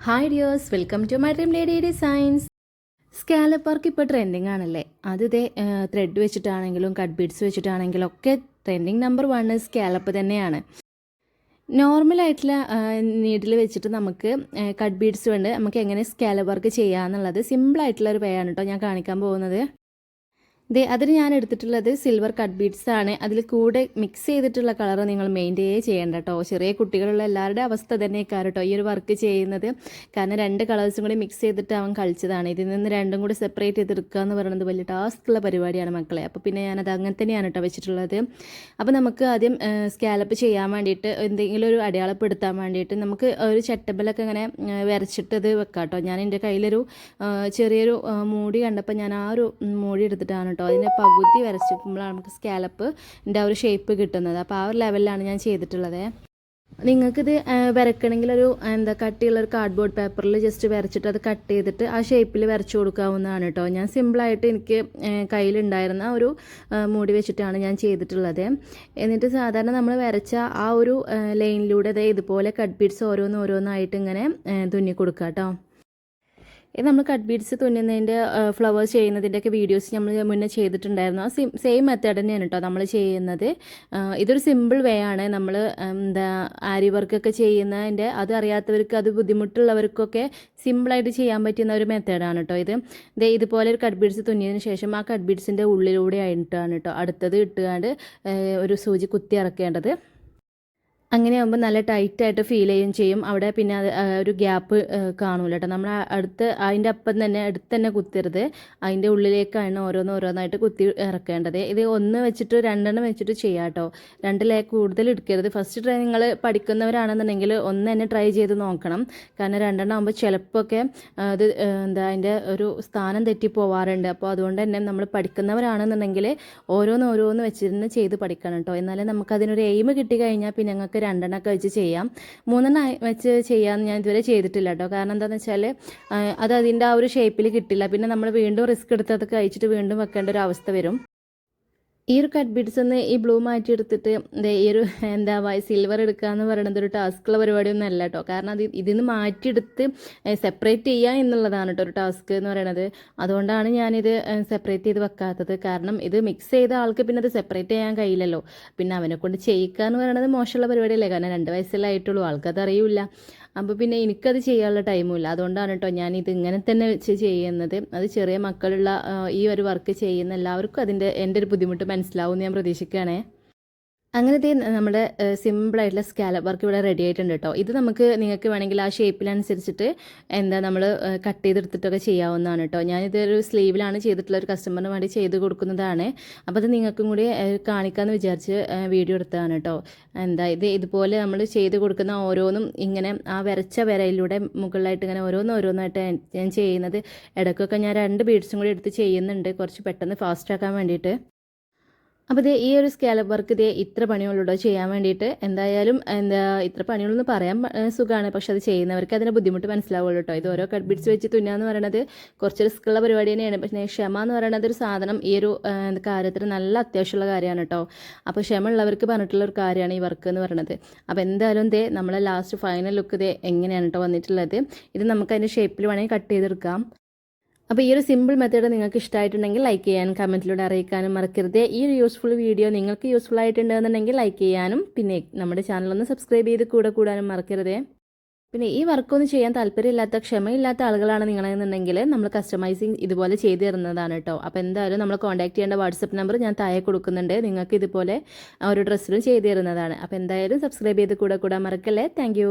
Hi dears, welcome to my dream lady designs. Scallop work ഇപ്പോൾ trending ആണല്ലേ. അത് ഇതേ ത്രെഡ് വെച്ചിട്ടാണെങ്കിലും കട്ട് ബീഡ്സ് വെച്ചിട്ടാണെങ്കിലും ഒക്കെ ട്രെൻഡിങ് നമ്പർ 1 സ്കാലപ്പ് തന്നെയാണ്. നോർമലായിട്ടുള്ള നീഡിൽ വെച്ചിട്ട് നമുക്ക് കട്ട് ബീഡ്സ് കൊണ്ട് നമുക്ക് എങ്ങനെ സ്കാലപ്പ് വർക്ക് ചെയ്യാമെന്നുള്ളത് സിമ്പിളായിട്ടുള്ള ഒരു വേ ആണ് കേട്ടോ ഞാൻ കാണിക്കാൻ പോകുന്നത്. അതിന് ഞാൻ എടുത്തിട്ടുള്ളത് സിൽവർ കട്ട് ബീഡ്സ് ആണ്. അതിൽ കൂടെ മിക്സ് ചെയ്തിട്ടുള്ള കളർ നിങ്ങൾ മെയിൻറ്റെയിൻ ചെയ്യേണ്ട കേട്ടോ. ചെറിയ കുട്ടികളുള്ള എല്ലാവരുടെ അവസ്ഥ തന്നെയൊക്കെ കേട്ടോ ഈ ഒരു വർക്ക് ചെയ്യുന്നത്. കാരണം 2 കളേഴ്സും കൂടി മിക്സ് ചെയ്തിട്ട് അവൻ കളിച്ചതാണ്. ഇതിൽ നിന്ന് 2ഉം കൂടി സെപ്പറേറ്റ് ചെയ്തെടുക്കുക എന്ന് പറയുന്നത് വലിയ ടാസ്ക്കുള്ള പരിപാടിയാണ് മക്കളെ. അപ്പോൾ പിന്നെ ഞാനത് അങ്ങനെ തന്നെയാണ് കേട്ടോ വെച്ചിട്ടുള്ളത്. അപ്പോൾ നമുക്ക് ആദ്യം സ്കാലപ്പ് ചെയ്യാൻ വേണ്ടിയിട്ട് എന്തെങ്കിലും ഒരു അടയാളപ്പെടുത്താൻ വേണ്ടിയിട്ട് നമുക്ക് ഒരു ചട്ടബലൊക്കെ ഇങ്ങനെ വരച്ചിട്ട് ഇത് വെക്കാം കേട്ടോ. ഞാൻ എൻ്റെ കയ്യിലൊരു ചെറിയൊരു മൂടി കണ്ടപ്പോൾ ഞാൻ ആ ഒരു മൂടി എടുത്തിട്ടാണ് കേട്ടോ അതിൻ്റെ പകുതി വരച്ചിരിക്കുമ്പോഴാണ് നമുക്ക് സ്കാലപ്പിൻ്റെ ആ ഒരു ഷേപ്പ് കിട്ടുന്നത്. അപ്പോൾ ആ ഒരു ലെവലിലാണ് ഞാൻ ചെയ്തിട്ടുള്ളത്. നിങ്ങൾക്കിത് വരക്കണമെങ്കിൽ ഒരു കട്ടിയുള്ളൊരു കാർഡ്ബോർഡ് പേപ്പറിൽ ജസ്റ്റ് വരച്ചിട്ട് അത് കട്ട് ചെയ്തിട്ട് ആ ഷേപ്പിൽ വരച്ചു കൊടുക്കാവുന്നതാണ് കേട്ടോ. ഞാൻ സിമ്പിളായിട്ട് എനിക്ക് കയ്യിലുണ്ടായിരുന്ന ഒരു മൂടി വെച്ചിട്ടാണ് ഞാൻ ചെയ്തിട്ടുള്ളത്. എന്നിട്ട് സാധാരണ നമ്മൾ വരച്ച ആ ഒരു ലൈനിലൂടെ ഇതുപോലെ കട്ട് ബീഡ്സ് ഓരോന്നായിട്ട് ഇങ്ങനെ തുന്നി കൊടുക്കുക കേട്ടോ. ഇത് നമ്മൾ കട്ട് ബീഡ്സ് തുന്നുന്നതിൻ്റെ ഫ്ലവേഴ്സ് ചെയ്യുന്നതിൻ്റെയൊക്കെ വീഡിയോസ് നമ്മൾ മുന്നേ ചെയ്തിട്ടുണ്ടായിരുന്നു. ആ സെയിം മെത്തേഡ് തന്നെയാണ് കേട്ടോ നമ്മൾ ചെയ്യുന്നത്. ഇതൊരു സിമ്പിൾ വേ ആണ്. നമ്മൾ ആരി വർക്കൊക്കെ ചെയ്യുന്നതിൻ്റെ അത് അറിയാത്തവർക്ക് അത് ബുദ്ധിമുട്ടുള്ളവർക്കൊക്കെ സിമ്പിളായിട്ട് ചെയ്യാൻ പറ്റുന്ന ഒരു മെത്തേഡാണ് കേട്ടോ ഇത്. ഇതുപോലെ ഒരു കട്ട് ബീഡ്സ് തുന്നിയതിന് ശേഷം ആ കട്ട് ബീഡ്സിൻ്റെ ഉള്ളിലൂടെ ആയിട്ടാണ് കേട്ടോ അടുത്തത് ഇട്ടുകൊണ്ട് ഒരു സൂചി കുത്തി ഇറക്കേണ്ടത്. അങ്ങനെ ആകുമ്പോൾ നല്ല ടൈറ്റായിട്ട് ഫീൽ ചെയ്യുകയും ചെയ്യും. അവിടെ പിന്നെ ഒരു ഗ്യാപ്പ് കാണൂല കേട്ടോ. നമ്മൾ അതിൻ്റെ അപ്പം തന്നെ അടുത്ത് തന്നെ കുത്തരുത്. അതിൻ്റെ ഉള്ളിലേക്കാണ് ഓരോന്നായിട്ട് കുത്തി ഇറക്കേണ്ടത്. ഇത് 1 വെച്ചിട്ട് 2 വെച്ചിട്ട് ചെയ്യാം കേട്ടോ. 2 കൂടുതൽ എടുക്കരുത്. ഫസ്റ്റ് ട്രൈ നിങ്ങൾ പഠിക്കുന്നവരാണെന്നുണ്ടെങ്കിൽ 1 തന്നെ ട്രൈ ചെയ്ത് നോക്കണം. കാരണം 2 ആകുമ്പോൾ ചിലപ്പോഴൊക്കെ അത് അതിൻ്റെ ഒരു സ്ഥാനം തെറ്റി പോവാറുണ്ട്. അപ്പോൾ അതുകൊണ്ട് തന്നെ നമ്മൾ പഠിക്കുന്നവരാണെന്നുണ്ടെങ്കിൽ ഓരോന്ന് വെച്ചിരുന്ന് ചെയ്ത് പഠിക്കണം കേട്ടോ. എന്നാലേ നമുക്കതിനൊരു എയിം കിട്ടിക്കഴിഞ്ഞാൽ പിന്നെ ഞങ്ങൾക്ക് 2 വെച്ച് ചെയ്യാം. 3 വെച്ച് ചെയ്യാമെന്ന് ഞാൻ ഇതുവരെ ചെയ്തിട്ടില്ല കേട്ടോ. കാരണം എന്താണെന്ന് വെച്ചാൽ അത് അതിൻ്റെ ആ ഒരു ഷേപ്പിൽ കിട്ടില്ല. പിന്നെ നമ്മൾ വീണ്ടും റിസ്ക് എടുത്തത് കഴിച്ചിട്ട് വീണ്ടും വെക്കേണ്ട ഒരു അവസ്ഥ വരും. ഈ ഒരു കട്ട് ബീഡ്സ് ഒന്ന് ഈ ബ്ലൂ മാറ്റിയെടുത്തിട്ട് ഈ ഒരു സിൽവർ എടുക്കുക എന്ന് പറയുന്നത് ഒരു ടാസ്ക്കുള്ള പരിപാടിയൊന്നും അല്ല കേട്ടോ. കാരണം ഇതിൽ നിന്ന് മാറ്റിയെടുത്ത് സെപ്പറേറ്റ് ചെയ്യുക എന്നുള്ളതാണ് കേട്ടോ ഒരു ടാസ്ക് എന്ന് പറയുന്നത്. അതുകൊണ്ടാണ് ഞാനിത് സെപ്പറേറ്റ് ചെയ്ത് വെക്കാത്തത്. കാരണം ഇത് മിക്സ് ചെയ്ത ആൾക്ക് പിന്നെ അത് സെപ്പറേറ്റ് ചെയ്യാൻ കഴിയില്ലല്ലോ. പിന്നെ അവനെ കൊണ്ട് ചെയ്യിക്കുക എന്ന് പറയുന്നത് മോശമുള്ള പരിപാടിയല്ലേ. കാരണം 2 വയസ്സല്ലായിട്ടുള്ളൂ, ആൾക്കത് അറിയില്ല. അപ്പോൾ പിന്നെ എനിക്കത് ചെയ്യാനുള്ള ടൈമുമില്ല. അതുകൊണ്ടാണ് കേട്ടോ ഞാനിത് ഇങ്ങനെ തന്നെ വെച്ച് ചെയ്യുന്നത്. അത് ചെറിയ മക്കളുള്ള ഈ ഒരു വർക്ക് ചെയ്യുന്ന എല്ലാവർക്കും എൻ്റെ ഒരു ബുദ്ധിമുട്ട് മനസ്സിലാവും എന്ന് ഞാൻ പ്രതീക്ഷിക്കുകയാണേ. അങ്ങനത്തെ നമ്മുടെ സിമ്പിളായിട്ടുള്ള സ്കാലപ്പ് വർക്ക് ഇവിടെ റെഡി ആയിട്ടുണ്ട് കേട്ടോ. ഇത് നിങ്ങൾക്ക് വേണമെങ്കിൽ ആ ഷേപ്പിനനുസരിച്ചിട്ട് നമ്മൾ കട്ട് ചെയ്തെടുത്തിട്ടൊക്കെ ചെയ്യാവുന്നതാണ് കേട്ടോ. ഞാനിതൊരു സ്ലീവിലാണ് ചെയ്തിട്ടുള്ള ഒരു കസ്റ്റമറിന് വേണ്ടി ചെയ്ത് കൊടുക്കുന്നതാണ്. അപ്പോൾ അത് നിങ്ങൾക്കും കൂടി കാണിക്കാമെന്ന് വിചാരിച്ച് വീഡിയോ എടുത്തതാണ് കേട്ടോ. ഇതുപോലെ നമ്മൾ ചെയ്ത് കൊടുക്കുന്ന ഓരോന്നും ഇങ്ങനെ ആ വരച്ച വരയിലൂടെ മുകളിലായിട്ട് ഇങ്ങനെ ഓരോന്നായിട്ട് ഞാൻ ചെയ്യുന്നത്. ഇടയ്ക്കൊക്കെ ഞാൻ 2 ബീഡ്സും കൂടി എടുത്ത് ചെയ്യുന്നുണ്ട്, കുറച്ച് പെട്ടെന്ന് ഫാസ്റ്റ് ആക്കാൻ വേണ്ടിയിട്ട്. അപ്പോൾ ഈ ഒരു സ്കാലപ്പ് വർക്ക് ഇത്ര പണിയുള്ളൂ ചെയ്യാൻ വേണ്ടിയിട്ട്. എന്തായാലും ഇത്ര പണിയുള്ളൂ പറയാൻ സുഖമാണ്, പക്ഷെ അത് ചെയ്യുന്നവർക്ക് അതിൻ്റെ ബുദ്ധിമുട്ട് മനസ്സിലാവുള്ളൂ കേട്ടോ. ഇത് ഓരോ കട്ട് ബീഡ്സ് വെച്ച് തുന്നുക എന്ന് പറയുന്നത് കുറച്ച് റിസ്ക്കുള്ള പരിപാടി തന്നെയാണ്. പക്ഷേ ക്ഷമ എന്ന് പറയുന്നത് ഒരു സാധനം ഈ ഒരു കാര്യത്തിന് നല്ല അത്യാവശ്യമുള്ള കാര്യമാണ് കേട്ടോ. അപ്പോൾ ക്ഷമ ഉള്ളവർക്ക് പറഞ്ഞിട്ടുള്ള ഒരു കാര്യമാണ് ഈ വർക്ക് എന്ന് പറയുന്നത്. അപ്പോൾ എന്തായാലും നമ്മളെ ലാസ്റ്റ് ഫൈനൽ ലുക്ക് എങ്ങനെയാണ് കേട്ടോ വന്നിട്ടുള്ളത്. ഇത് നമുക്ക് അതിൻ്റെ ഷേപ്പിൽ വേണമെങ്കിൽ കട്ട് ചെയ്തെടുക്കാം. അപ്പോൾ ഈ ഒരു സിമ്പിൾ മെത്തേഡ് നിങ്ങൾക്ക് ഇഷ്ടമായിട്ടുണ്ടെങ്കിൽ ലൈക്ക് ചെയ്യാനും കമൻറ്റിലൂടെ അറിയിക്കാനും മറക്കരുത്. ഈ ഒരു യൂസ്ഫുൾ വീഡിയോ നിങ്ങൾക്ക് യൂസ്ഫുൾ ആയിട്ടുണ്ടെന്നുണ്ടെങ്കിൽ ലൈക്ക് ചെയ്യാനും പിന്നെ നമ്മുടെ ചാനലൊന്ന് സബ്സ്ക്രൈബ് ചെയ്ത് കൂടാനും മറക്കരുത്. പിന്നെ ഈ വർക്കൊന്നും ചെയ്യാൻ താല്പര്യമില്ലാത്ത ക്ഷമയില്ലാത്ത ആളുകളാണ് നിങ്ങളെന്നുണ്ടെങ്കിൽ നമ്മൾ കസ്റ്റമൈസിങ് ഇതുപോലെ ചെയ്തു തരുന്നതാണ് കേട്ടോ. അപ്പോൾ എന്തായാലും നമ്മൾ കോൺടാക്ട് ചെയ്യേണ്ട വാട്സപ്പ് നമ്പർ ഞാൻ താഴെ കൊടുക്കുന്നുണ്ട്. നിങ്ങൾക്ക് ഇതുപോലെ ഒരു ഡ്രസ്സിലും ചെയ്തു തരുന്നതാണ്. അപ്പോൾ എന്തായാലും സബ്സ്ക്രൈബ് ചെയ്ത് കൂടാൻ മറക്കല്ലേ. താങ്ക്